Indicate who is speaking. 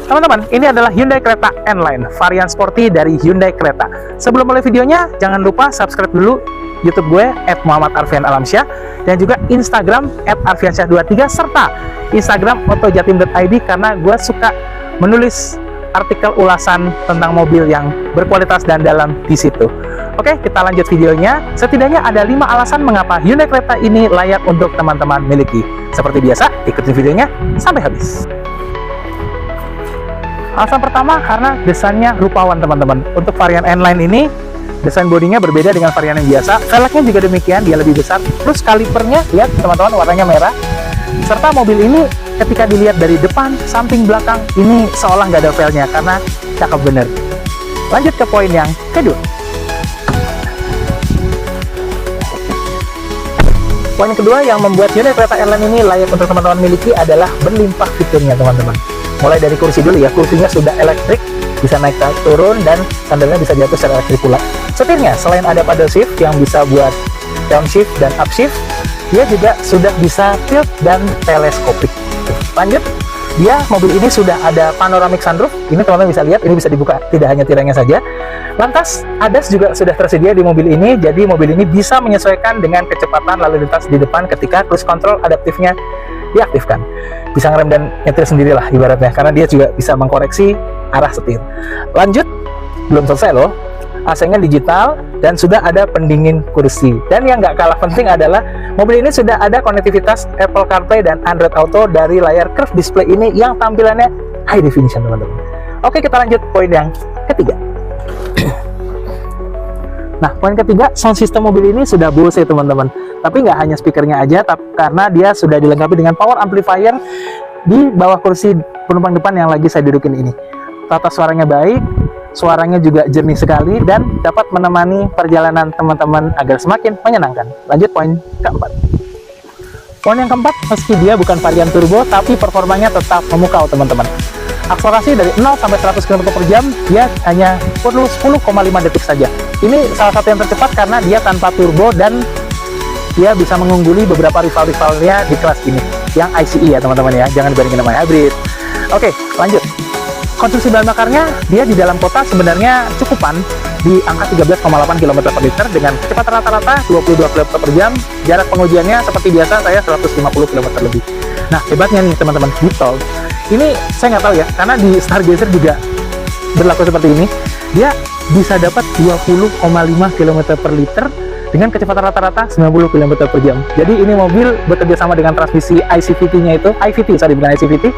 Speaker 1: Teman-teman, ini adalah Hyundai Creta N-Line, varian sporty dari Hyundai Creta. Sebelum mulai videonya, jangan lupa subscribe dulu YouTube gue @muhammadarfianalamsyah dan juga Instagram @arfiansyah23 serta Instagram otojatim.id karena gue suka menulis artikel ulasan tentang mobil yang berkualitas dan dalam di situ. Oke, kita lanjut videonya. Setidaknya ada 5 alasan mengapa Hyundai Creta ini layak untuk teman-teman miliki. Seperti biasa, ikutin videonya sampai habis. Alasan pertama, karena desainnya rupawan teman-teman. Untuk varian N-Line ini, desain bodinya berbeda dengan varian yang biasa. Velgnya juga demikian, dia lebih besar. Terus kalipernya, lihat teman-teman, warnanya merah. Serta mobil ini ketika dilihat dari depan, samping, belakang, ini seolah nggak ada velgnya karena cakep bener. Lanjut ke poin yang kedua. Poin kedua yang membuat Hyundai Creta N-Line ini layak untuk teman-teman miliki adalah berlimpah fiturnya teman-teman. Mulai dari kursi dulu ya, kursinya sudah elektrik, bisa naik turun dan sandelnya bisa diatur secara elektrik pula. Setirnya selain ada paddle shift yang bisa buat downshift dan upshift, dia juga sudah bisa tilt dan teleskopik. Lanjut, dia mobil ini sudah ada panoramic sunroof. Ini teman-teman bisa lihat, ini bisa dibuka, tidak hanya tirainya saja. Lantas ADAS juga sudah tersedia di mobil ini, jadi mobil ini bisa menyesuaikan dengan kecepatan lalu lintas di depan ketika cruise control adaptifnya diaktifkan. Bisa ngerem dan nyetir sendirilah ibaratnya, karena dia juga bisa mengkoreksi arah setir. Lanjut, belum selesai loh. AC-nya digital dan sudah ada pendingin kursi. Dan yang nggak kalah penting adalah mobil ini sudah ada konektivitas Apple CarPlay dan Android Auto dari layar curved display ini yang tampilannya high definition teman-teman. Oke, kita lanjut poin yang ketiga. Nah, poin ketiga, sound system mobil ini sudah Bose teman-teman. Tapi nggak hanya speakernya aja, karena dia sudah dilengkapi dengan power amplifier di bawah kursi penumpang depan yang lagi saya dudukin ini. Tata suaranya baik, suaranya juga jernih sekali, dan dapat menemani perjalanan teman-teman agar semakin menyenangkan. Lanjut poin keempat. Poin yang keempat, meski dia bukan varian turbo, tapi performanya tetap memukau teman-teman. Akselerasi dari 0 sampai 100 km/jam dia hanya perlu 10,5 detik saja. Ini salah satu yang tercepat karena dia tanpa turbo dan dia bisa mengungguli beberapa rival-rivalnya di kelas ini yang ICE ya teman-teman ya, jangan dibandingin sama hybrid. Oke, lanjut. Konsumsi bahan bakarnya dia di dalam kota sebenarnya cukupan di angka 13,8 km/liter dengan kecepatan rata-rata 22 km/jam. Jarak pengujiannya seperti biasa saya 150 km lebih. Nah, hebatnya nih teman-teman, di tol ini saya nggak tahu ya, karena di Stargazer juga berlaku seperti ini. Dia bisa dapat 20,5 km/liter dengan kecepatan rata-rata 90 km/jam. Jadi ini mobil bekerja sama dengan transmisi ICVT-nya itu, IVT, sorry bukan ICVT,